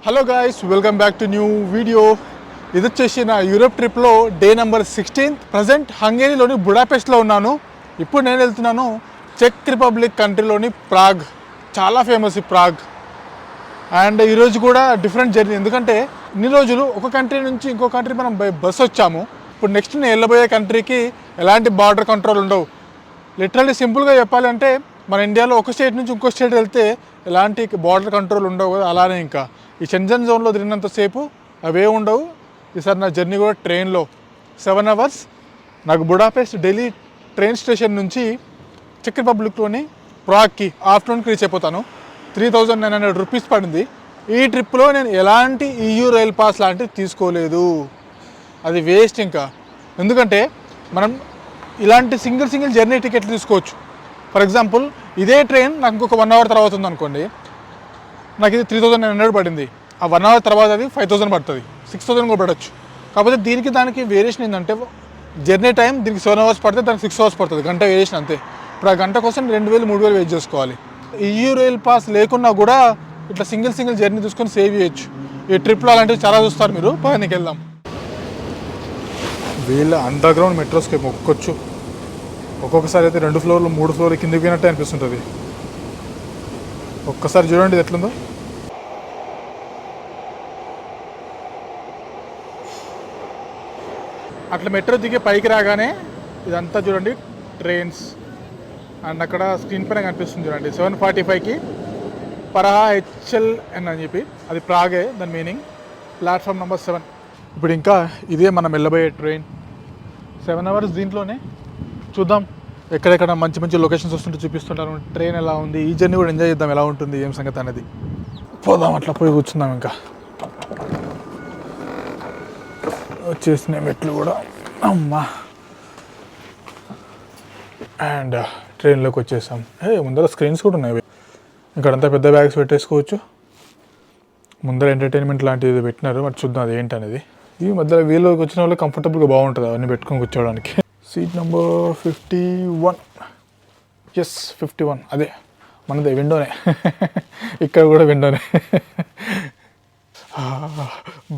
Hello guys, welcome back to new video. ఇది వచ్చేసి నా యూరోప్ ట్రిప్లో డే నెంబర్ 16. ప్రజెంట్ హంగేరీలోని బుడాపెస్ట్లో ఉన్నాను. ఇప్పుడు నేను వెళ్తున్నాను చెక్ రిపబ్లిక్ కంట్రీలోని ప్రాగ్. చాలా ఫేమస్ ఈ ప్రాగ్. అండ్ ఈరోజు కూడా డిఫరెంట్ జర్నీ, ఎందుకంటే ఇన్ని రోజులు ఒక కంట్రీ నుంచి ఇంకో కంట్రీ మనం బై బస్ వచ్చాము. ఇప్పుడు నెక్స్ట్ నేను వెళ్ళబోయే కంట్రీకి ఎలాంటి బార్డర్ కంట్రోల్ ఉండవు. లిటరల్లీ సింపుల్గా చెప్పాలంటే మన ఇండియాలో ఒక స్టేట్ నుంచి ఇంకో స్టేట్ వెళ్తే ఎలాంటి బార్డర్ కంట్రోల్ ఉండవు కదా, అలానే ఇంకా ఈ షెంజన్ జోన్లో తిరిగినంతసేపు అవే ఉండవు. ఈసారి నా జర్నీ కూడా ట్రైన్లో 7 hours. నాకు బుడాపెస్ట్ ఢిల్లీ ట్రైన్ స్టేషన్ నుంచి చెక్ రిపబ్లిక్లోని ప్రాగ్కి ఆఫ్టర్నూన్కి రీచ్ అయిపోతాను. 3,900 రూపీస్ పడింది. ఈ ట్రిప్లో నేను ఎలాంటి EU రైల్ పాస్ లాంటివి తీసుకోలేదు. అది వేస్ట్ ఇంకా, ఎందుకంటే మనం ఇలాంటి సింగిల్ జర్నీ టికెట్లు తీసుకోవచ్చు. ఫర్ ఎగ్జాంపుల్ ఇదే ట్రైన్ నాకు ఇంకొక 1 hour తర్వాత ఉంది అనుకోండి, నాకు ఇది 3,900 పడింది. ఆ 1 hour తర్వాత అది 5,000 పడుతుంది, 6,000 కూడా పడవచ్చు. కాకపోతే దీనికి దానికి వేరియేషన్ ఏంటంటే జర్నీ టైం దీనికి 7 hours పడితే దానికి 6 hours పడుతుంది, గంట వేరియేషన్ అంతే. ఇప్పుడు ఆ గంట కోసం 2,000-3,000 వెయిట్ చేసుకోవాలి. EU రైల్ పాస్ లేకున్నా కూడా ఇట్లా సింగిల్ జర్నీ తీసుకొని సేవ్ చేయొచ్చు. ఈ ట్రిప్లో అలాంటివి చాలా చూస్తారు మీరు. పైనకి వెళ్దాం. వీళ్ళ అండర్ గ్రౌండ్ మెట్రోస్కి మొక్కొచ్చు. ఒక్కొక్కసారి అయితే 2 floors 3 floors కిందకి పోయినట్టే అనిపిస్తుంటుంది. ఒక్కసారి చూడండి ఇది ఎట్లుందో. అట్లా మెట్రో దిగి పైకి రాగానే ఇదంతా చూడండి ట్రైన్స్. అండ్ అక్కడ స్క్రీన్ పైన కనిపిస్తుంది చూడండి 7:45కి పరహా HLN అని చెప్పి, అది ప్రాగే దాని మీనింగ్. Platform number 7. ఇప్పుడు ఇంకా ఇదే మనం వెళ్ళబోయే ట్రైన్. 7 hours దీంట్లోనే. చూద్దాం ఎక్కడెక్కడ మంచి లొకేషన్స్ వస్తుంటే చూపిస్తుంటాను. ట్రైన్ ఎలా ఉంది, ఈ జర్నీ కూడా ఎంజాయ్ చేద్దాం, ఎలా ఉంటుంది ఏం సంగతి అనేది. పోదాం, అట్లా పోయి కూర్చుందాం. ఇంకా వచ్చేసినాయి మెట్లు కూడా, అమ్మా. అండ్ ట్రైన్లోకి వచ్చేసాం. ముందర స్క్రీన్స్ కూడా ఉన్నాయి. ఇక్కడంతా పెద్ద బ్యాగ్స్ పెట్టేసుకోవచ్చు. ముందర ఎంటర్టైన్మెంట్ లాంటిది పెట్టినారు, మరి చూద్దాం అది ఏంటనేది. ఈ మధ్యలో వీళ్ళకి వచ్చిన వాళ్ళు కంఫర్టబుల్గా బాగుంటుంది అవన్నీ పెట్టుకొని కూర్చోవడానికి. Seat number 51. ఎస్ 51, అదే మనదే, విండోనే. ఇక్కడ కూడా విండోనే.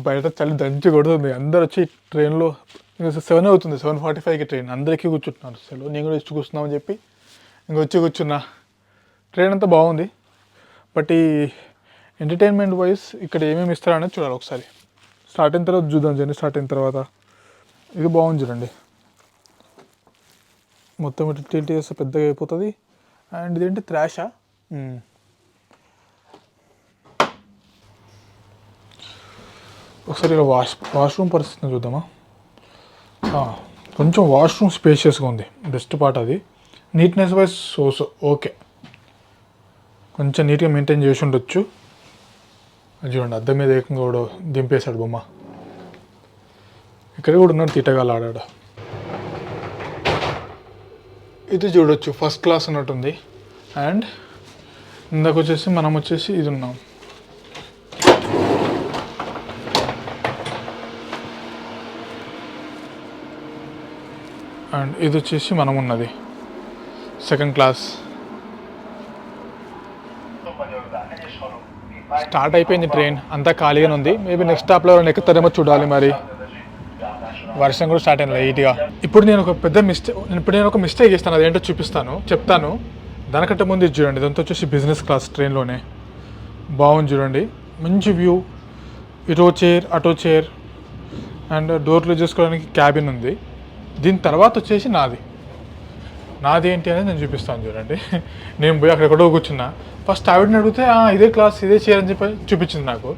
బయట చలి దంచి కొడుతుంది. అందరు వచ్చి ట్రైన్లో 7 అవుతుంది, 7:45కి ట్రైన్. అందరికీ కూర్చుంటున్నారు. సెలవు నేను కూడా వచ్చి కూర్చున్నామని చెప్పి వచ్చి కూర్చున్నా. ట్రైన్ అంతా బాగుంది, బట్ ఈ ఎంటర్టైన్మెంట్ వైజ్ ఇక్కడ ఏమేమి ఇస్తారో అనేది చూడాలి ఒకసారి. స్టార్ట్ అయిన తర్వాత చూద్దాం. జర్నీ స్టార్ట్ అయిన తర్వాత. ఇది బాగుంది చూడండి, మొత్తం ఇటు టిల్ట్ చేస్తే పెద్దగా అయిపోతుంది. అండ్ ఇదేంటి త్రాషా. ఒకసారి ఇలా వాష్రూమ్ పరిస్థితిని చూద్దామా. కొంచెం వాష్రూమ్ స్పేషియస్గా ఉంది, బెస్ట్ పార్ట్ అది. నీట్నెస్ వైజ్ సో ఓకే, కొంచెం నీట్గా మెయింటైన్ చేసి ఉండొచ్చు. అది చూడండి, అద్దం మీద ఏకంగా కూడా దింపేశాడు బొమ్మ. ఇక్కడ కూడా ఉన్నాడు తీటగాలు ఆడాడు. ఇది చూడొచ్చు, ఫస్ట్ క్లాస్ ఉన్నట్టుంది. అండ్ ఇందాక వచ్చేసి మనం వచ్చేసి ఇది ఉన్నాం. అండ్ ఇది వచ్చేసి మనం ఉన్నది సెకండ్ క్లాస్. స్టార్ట్ అయిపోయింది ట్రైన్, అంతా ఖాళీగానే ఉంది. మేబీ నెక్స్ట్ స్టాప్లో ఎక్కుతారేమో చూడాలి. మరి వర్షం కూడా స్టార్ట్ అయింది లైట్గా. ఇప్పుడు నేను ఒక మిస్టేక్ చేస్తాను, అదేంటో చెప్తాను. దానికంటే ముందు ఇది చూడండి, ఇదంతా వచ్చేసి బిజినెస్ క్లాస్ ట్రైన్లోనే. బాగుంది చూడండి, మంచి వ్యూ. ఇటో చైర్ అటో చైర్, అండ్ డోర్ క్లోజ్ చేసుకోవడానికి క్యాబిన్ ఉంది. దీని తర్వాత వచ్చేసి నాది ఏంటి అనేది నేను చూపిస్తాను చూడండి. నేను పోయి అక్కడెక్కడో కూర్చున్నా. ఫస్ట్ ఆవిడని అడిగితే ఇదే క్లాస్ ఇదే చైర్ అని చెప్పి చూపించింది నాకు.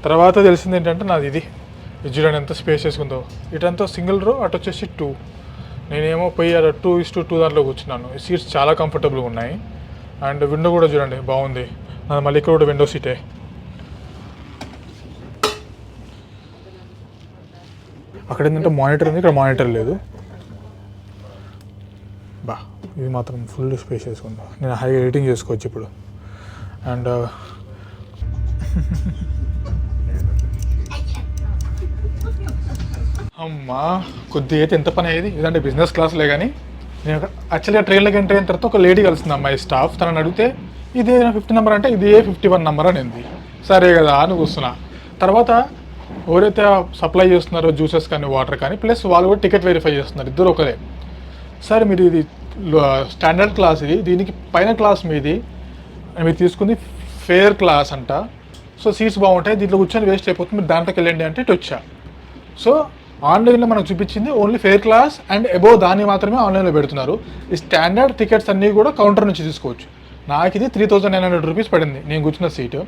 తర్వాత తెలిసింది ఏంటంటే నాది ఇది చూడండి ఎంత స్పేస్ ఉందో. ఇటంతా సింగిల్ రో, అటు వచ్చేసి 2. నేనేమో పోయి 2:2 దాంట్లో కూర్చున్నాను. ఈ సీట్స్ చాలా కంఫర్టబుల్గా ఉన్నాయి. అండ్ విండో కూడా చూడండి బాగుంది. మళ్ళీ ఇక్కడ కూడా విండో సీటే. అక్కడ ఏంటంటే మానిటర్ ఉంది, ఇక్కడ మానిటర్ లేదు. ఇది మాత్రం ఫుల్ స్పేషియస్ ఉంది. నేను హై రేటింగ్ చేసుకోవచ్చు ఇప్పుడు. అండ్ అమ్మా, కొద్దిగా అయితే ఎంత పని అయ్యేది. ఇదంటే బిజినెస్ క్లాస్లే. కానీ నేను యాక్చువల్గా ట్రైన్లోకి ఎంటర్ అయిన తర్వాత ఒక లేడీ కలిసింది, అమ్మాయి స్టాఫ్. తనని అడిగితే ఇదే 50 నెంబర్ అంటే ఇది A51 నెంబర్ అనింది. సరే కదా అని కూర్చున్నా. తర్వాత ఎవరైతే సప్లై చేస్తున్నారో జ్యూసెస్ కానీ వాటర్ కానీ ప్లస్ వాళ్ళు కూడా టికెట్ వెరిఫై చేస్తున్నారు, ఇద్దరు ఒకరే. సార్ మీరు ఇది స్టాండర్డ్ క్లాస్, ఇది దీనికి పైన క్లాస్ మీది, మీరు తీసుకుంది ఫేర్ క్లాస్ అంట. సో సీట్స్ బాగుంటాయి, దీంట్లో కూర్చొని వేస్ట్ అయిపోతుంది, మీరు దాంట్లోకి వెళ్ళండి అంటే ఇటు వచ్చా. సో ఆన్లైన్లో మనకు చూపించింది only fair class and above దాన్ని మాత్రమే ఆన్లైన్లో పెడుతున్నారు. ఈ స్టాండర్డ్ టికెట్స్ అన్నీ కూడా కౌంటర్ నుంచి తీసుకోవచ్చు. నాకు ఇది 3900 రూపీస్ పడింది నేను కూర్చున్న సీటు.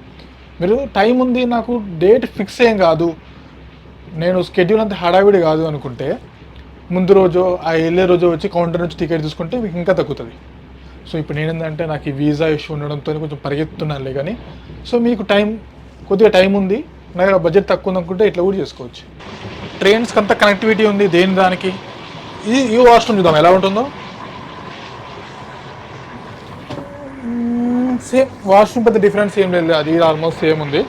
మీరు టైం ఉంది, నాకు డేట్ ఫిక్స్ ఏం కాదు, నేను స్కెడ్యూల్ అంతా హడావిడి కాదు అనుకుంటే ముందు రోజు ఆ వెళ్ళే రోజు వచ్చి కౌంటర్ నుంచి టికెట్ తీసుకుంటే మీకు ఇంకా తగ్గుతుంది. సో ఇప్పుడు నేనేంటంటే నాకు ఈ వీసా ఇష్యూ ఉండడంతో కొంచెం పరిగెత్తున్నానులే, కానీ సో మీకు కొద్దిగా టైం ఉంది, నా దగ్గర బడ్జెట్ తక్కువ ఉంది అనుకుంటే ఇట్లా కూడా చేసుకోవచ్చు. ట్రైన్స్కి అంతా కనెక్టివిటీ ఉంది దేని దానికి. ఈ వాష్రూమ్ చూద్దాం ఎలా ఉంటుందో. సేమ్ వాష్రూమ్ పెద్ద డిఫరెన్స్ ఏం లేదు, అది ఆల్మోస్ట్ సేమ్ ఉంది.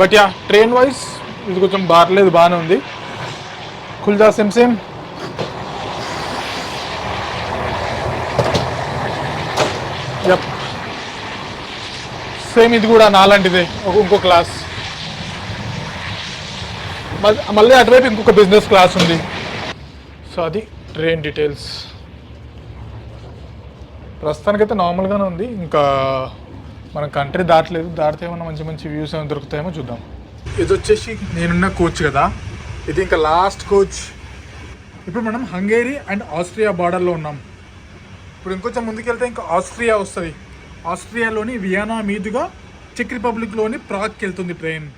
బట్ యా ట్రైన్ వైజ్ ఇది కొంచెం బార్లేదు, బాగానే ఉంది. ఖుల్దా సేమ్ యప్ సేమ్, ఇది కూడా నాలాంటిదే, ఇంకో క్లాస్. మళ్ళీ అటువైపు ఇంకొక బిజినెస్ క్లాస్ ఉంది. సో అది ట్రైన్ డీటెయిల్స్. ప్రస్తుతానికైతే నార్మల్గానే ఉంది, ఇంకా మన కంట్రీ దాటలేదు, దాటితే ఏమన్నా మంచి మంచి వ్యూస్ ఏమైనా దొరుకుతాయేమో చూద్దాం. ఇది వచ్చేసి నేనున్న కోచ్ కదా, ఇది ఇంకా లాస్ట్ కోచ్. ఇప్పుడు మనం హంగేరీ అండ్ ఆస్ట్రియా బార్డర్లో ఉన్నాం. ఇప్పుడు ఇంకొంచెం ముందుకెళ్తే ఇంకా ఆస్ట్రియా వస్తుంది. ఆస్ట్రియాలోని వియన్నా మీదుగా చెక్ రిపబ్లిక్లోని ప్రాగ్కి వెళ్తుంది train.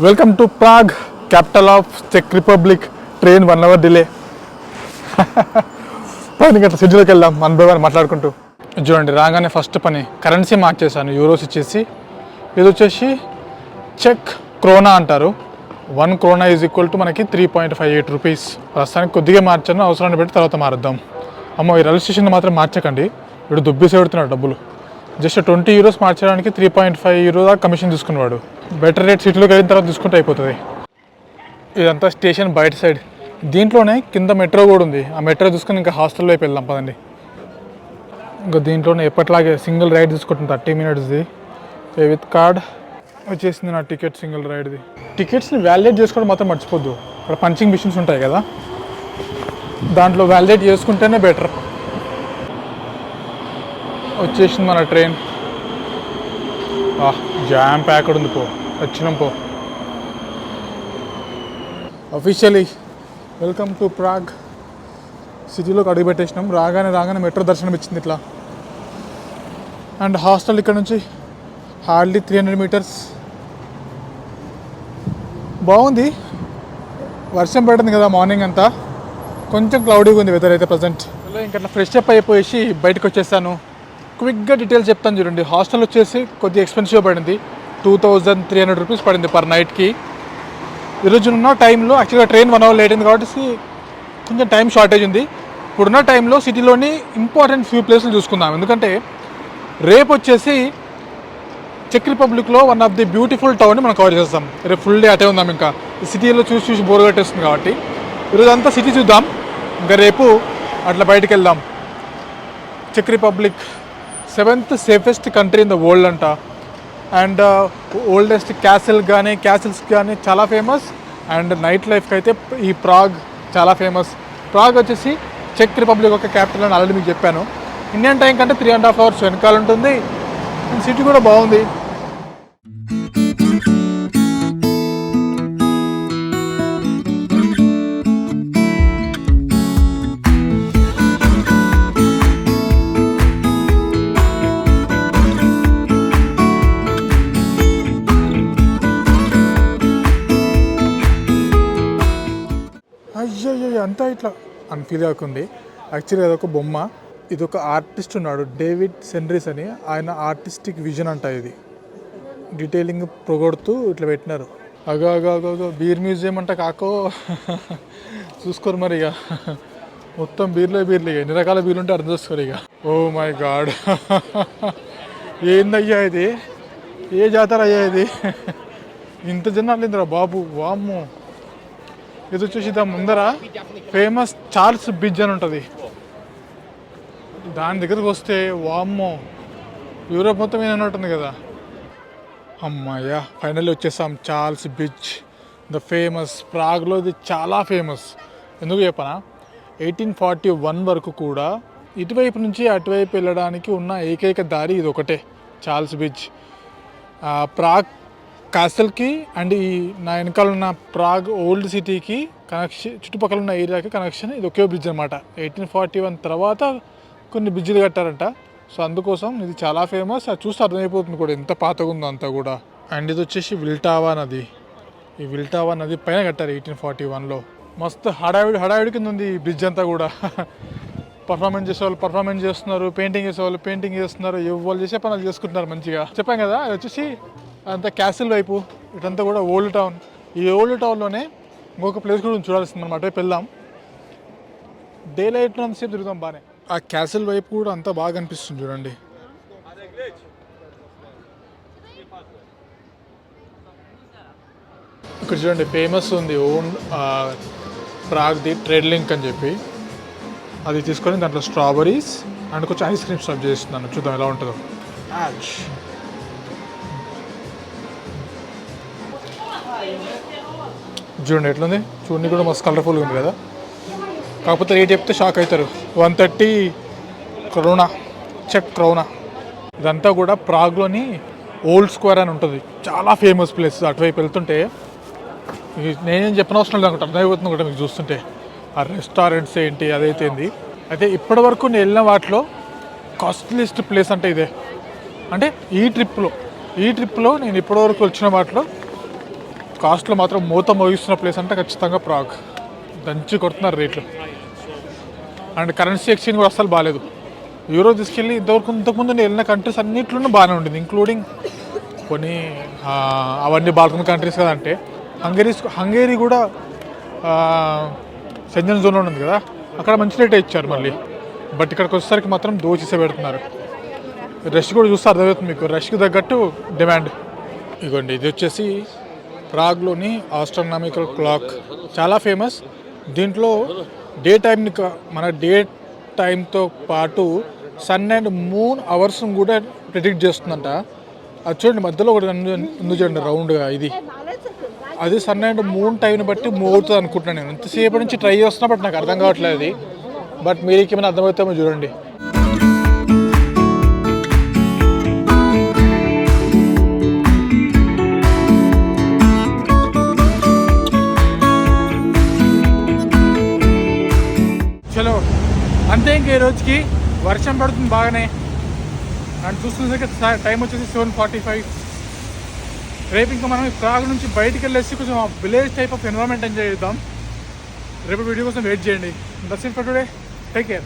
Welcome to Prague, capital of చెక్ రిపబ్లిక్. Train 1 hour delay. పని గంట షెడ్యూల్కి వెళ్దాం 1 by 1 మాట్లాడుకుంటూ. చూడండి రాగానే ఫస్ట్ పని కరెన్సీ మార్చేసాను, యూరోస్ ఇచ్చేసి. ఇది వచ్చేసి చెక్ క్రోనా అంటారు. 1 krona ఈజ్ ఈక్వల్ టు మనకి 3.58 రూపీస్. ప్రస్తుతానికి కొద్దిగా మార్చాను, అవసరాన్ని పెట్టి తర్వాత మారుద్దాం. అమ్మో ఈ రైల్వే స్టేషన్ మాత్రం మార్చకండి, ఇప్పుడు దుబ్బేసి పెడుతున్నాడు డబ్బులు. జస్ట్ 20 euros మార్చడానికి 3.5 euro దాకా కమిషన్ తీసుకునేవాడు. బెటర్ రేట్ సిటీలోకి వెళ్ళిన తర్వాత తీసుకుంటే అయిపోతుంది. ఇదంతా స్టేషన్ బయట సైడ్. దీంట్లోనే కింద మెట్రో కూడా ఉంది, ఆ మెట్రో చూసుకొని ఇంకా హాస్టల్ వైపు వెళ్దాం పదండి. ఇంకా దీంట్లోనే ఎప్పటిలాగే సింగిల్ రైడ్ తీసుకుంటుంది 30 minutesది. పే విత్ కార్డ్ వచ్చేసింది నా టికెట్, సింగిల్ రైడ్ది. టికెట్స్ని వ్యాలిడేట్ చేసుకోవడం మాత్రం మర్చిపోద్దు, అక్కడ పంచింగ్ మిషన్స్ ఉంటాయి కదా, దాంట్లో వ్యాలిడేట్ చేసుకుంటేనే బెటర్. వచ్చేసింది మన ట్రైన్. జామ్ ప్యాక్డ్ ఉంది, వచ్చినాం పో. Officially welcome to Prague. సిటీలోకి అడుగు పెట్టేసినాం. రాగానే మెట్రో దర్శనం ఇచ్చింది ఇట్లా. అండ్ హాస్టల్ ఇక్కడ నుంచి హార్డ్లీ 300 meters. బాగుంది, వర్షం పడుతుంది కదా మార్నింగ్ అంతా, కొంచెం క్లౌడీగా ఉంది వెదర్ అయితే ప్రజెంట్. ఇంకా అట్లా ఫ్రెష్ అప్ అయిపోయేసి బయటకు వచ్చేసాను. క్విక్గా డీటెయిల్స్ చెప్తాను చూడండి. హాస్టల్ వచ్చేసి కొద్దిగా ఎక్స్పెన్సివ్ పడింది, 2300 రూపీస్ పడింది పర్ నైట్కి. ఈరోజు ఉన్న టైంలో యాక్చువల్గా ట్రైన్ 1 hour లేట్ అయింది కాబట్టి కొంచెం టైం షార్టేజ్ ఉంది. ఇప్పుడున్న టైంలో సిటీలోని ఇంపార్టెంట్ ఫ్యూ ప్లేసులు చూసుకుందాం, ఎందుకంటే రేపు వచ్చేసి చెక్ రిపబ్లిక్లో వన్ ఆఫ్ ది బ్యూటిఫుల్ టౌన్ని మనం కవర్ చేస్తాం. రేపు ఫుల్ డే అటే ఉందాం. ఇంకా సిటీలో చూసి బోర్ కట్టేస్తుంది కాబట్టి ఈరోజు అంతా సిటీ చూద్దాం, ఇంకా రేపు అట్లా బయటికి వెళ్దాం. చెక్ Republic 7th safest country in the world అంట. అండ్ ఓల్డెస్ట్ క్యాసిల్స్ కానీ చాలా ఫేమస్. అండ్ నైట్ లైఫ్కి అయితే ఈ ప్రాగ్ చాలా ఫేమస్. ప్రాగ్ వచ్చేసి చెక్ రిపబ్లిక్ ఒక క్యాపిటల్ అని ఆల్రెడీ మీకు చెప్పాను. ఇండియన్ టైం కంటే 3.5 hours వెనకాల ఉంటుంది. అండ్ సిటీ కూడా బాగుంది. అయ్యో అంతా ఇట్లా అన్ఫీల్ కాకుంది. యాక్చువల్లీ అదొక బొమ్మ. ఇది ఒక ఆర్టిస్ట్ ఉన్నాడు, డేవిడ్ సెన్రిస్ అని. ఆయన ఆర్టిస్టిక్ విజన్ అంట. ఇది డీటెయిలింగ్ పొగొడుతూ ఇట్లా పెట్టినారు. అగో బీర్ మ్యూజియం అంట కాకో. చూసుకోరు మరి ఇక మొత్తం బీర్లే ఎన్ని రకాల బీర్లు ఉంటే అర్థం చేసుకోరు ఇక. ఓ మై గాడ్, ఏందయ్యా ఇది, ఏ జాతర అయ్యా ఇది, ఇంత జనాలు ఏందిరా బాబు, వామ్మో. ఇది వచ్చేసి దాని ముందర ఫేమస్ చార్ల్స్ బ్రిడ్జ్ అని ఉంటుంది. దాని దగ్గరకు వస్తే వామ్మో, యూరోప్ మొత్తం ఏమన్నట్టుంది కదా. అమ్మాయ్యా, ఫైనల్లీ వచ్చేసాం. Charles bridge the famous. ప్రాగ్లో ఇది చాలా ఫేమస్. ఎందుకు చెప్పనా, 1841 వరకు కూడా ఇటువైపు నుంచి అటువైపు వెళ్ళడానికి ఉన్న ఏకైక దారి ఇది ఒకటే, చార్ల్స్ బ్రిడ్జ్. ప్రాగ్ కాసల్కి అండ్ ఈ నా వెనకాల ఉన్న ప్రాగ్ ఓల్డ్ సిటీకి కనెక్షన్, చుట్టుపక్కల ఉన్న ఏరియాకి కనెక్షన్ ఇది ఒకే బ్రిడ్జ్ అనమాట. 1841 తర్వాత కొన్ని బ్రిడ్జిలు కట్టారంట. సో అందుకోసం ఇది చాలా ఫేమస్. అది చూస్తే అర్థమైపోతుంది కూడా ఎంత పాతగా ఉందో అంతా కూడా. అండ్ ఇది వచ్చేసి విల్టావా నది. ఈ విల్టావా నది పైన కట్టారు 1841లో. మస్తు హడావిడి కింద ఉంది ఈ బ్రిడ్జ్ అంతా కూడా. పర్ఫార్మెన్స్ చేసేవాళ్ళు పర్ఫార్మెన్స్ చేస్తున్నారు, పెయింటింగ్ చేసేవాళ్ళు పెయింటింగ్ చేస్తున్నారు, ఎవరు చేసే పనులు చేసుకుంటున్నారు మంచిగా. చెప్పాం కదా, అది వచ్చేసి అంతా క్యాసిల్ వైపు. ఇటంతా కూడా ఓల్డ్ టౌన్. ఈ ఓల్డ్ టౌన్లోనే ఇంకొక ప్లేస్ కూడా చూడాల్సింది అనమాట. రేపు వెళ్దాం. డే లైట్లో అంతసేపు తిరుగుతాం బాగానే. ఆ క్యాసిల్ వైపు కూడా అంతా బాగా అనిపిస్తుంది చూడండి. ఇక్కడ చూడండి ఫేమస్ ఉంది ఓన్ ప్రాగ్ది ట్రేడ్ లింక్ అని చెప్పి. అది తీసుకొని దాంట్లో స్ట్రాబెరీస్ అండ్ కొంచెం ఐస్ క్రీమ్ సర్వ్ చేస్తున్నాను. చూద్దాం ఎలా ఉంటుందో. చూడండి ఎట్లుంది, చూడండి కూడా మస్తు కలర్ఫుల్గా ఉంది కదా. కాకపోతే రేట్ చెప్తే షాక్ అవుతారు. 130 క్రోనా, చెక్ క్రోనా. ఇదంతా కూడా ప్రాగ్లోని ఓల్డ్ స్క్వేర్ అని ఉంటుంది, చాలా ఫేమస్ ప్లేస్. అటువైపు వెళ్తుంటే నేనేం చెప్పనవసరం లేదు అనుకుంటా, అర్థమైపోతుంది కూడా మీకు చూస్తుంటే. ఆ రెస్టారెంట్స్ ఏంటి అదైతే ఏంది. అయితే ఇప్పటి వరకు నేను వెళ్ళిన వాటిలో కాస్ట్లీస్ట్ ప్లేస్ అంటే ఇదే. అంటే ఈ ట్రిప్లో నేను ఇప్పటివరకు వచ్చిన వాటిలో కాస్ట్లో మాత్రం మూత మోగిస్తున్న ప్లేస్ అంటే ఖచ్చితంగా ప్రాగ్. దంచి కొడుతున్నారు రేట్లు. అండ్ కరెన్సీ ఎక్స్చేంజ్ కూడా అస్సలు బాగాలేదు. యూరో తీసుకెళ్ళి ఇంతకుముందు నేను వెళ్ళిన కంట్రీస్ అన్నింటిలోనూ బాగానే ఉండింది, ఇంక్లూడింగ్ కొన్ని అవన్నీ బాల్కన్ కంట్రీస్ కదా. అంటే హంగేరీ కూడా సెంజన్ జోన్లో ఉంది కదా, అక్కడ మంచి రేటే ఇచ్చారు మళ్ళీ. బట్ ఇక్కడికి వచ్చేసరికి మాత్రం దోచేసే పెడుతున్నారు. రష్ కూడా చూస్తే అర్థమవుతుంది మీకు, రష్కి తగ్గట్టు డిమాండ్. ఇదిగోండి, ఇది వచ్చేసి ప్రాగ్లోని ఆస్ట్రానమికల్ క్లాక్, చాలా ఫేమస్. దీంట్లో మన డే టైంతో పాటు సన్ అండ్ మూన్ అవర్స్ని కూడా ప్రిడిక్ట్ చేస్తుందంట. అది చూడండి మధ్యలో ఒకటి ఉంది చూడండి రౌండ్గా, అది సన్ అండ్ మూన్ టైంని బట్టి మూవ్ అవుతుంది అనుకుంటున్నాను నేను. ఇంతసేపటి నుంచి ట్రై చేస్తున్నా బట్ నాకు అర్థం కావట్లేదు అది. బట్ మీరు ఏమైనా అర్థమవుతామో చూడండి. చలో అంతే. ఇంకా ఈ రోజుకి వర్షం పడుతుంది బాగానే. అండ్ చూస్తున్న టైం వచ్చేసి 7:45. రేపు ఇంకా మనం ప్రాగ్ నుంచి బయటికి వెళ్ళేసి కొంచెం village type of environment enjoy చేద్దాం. రేపు వీడియో కోసం వెయిట్ చేయండి. That's it for today. Take care.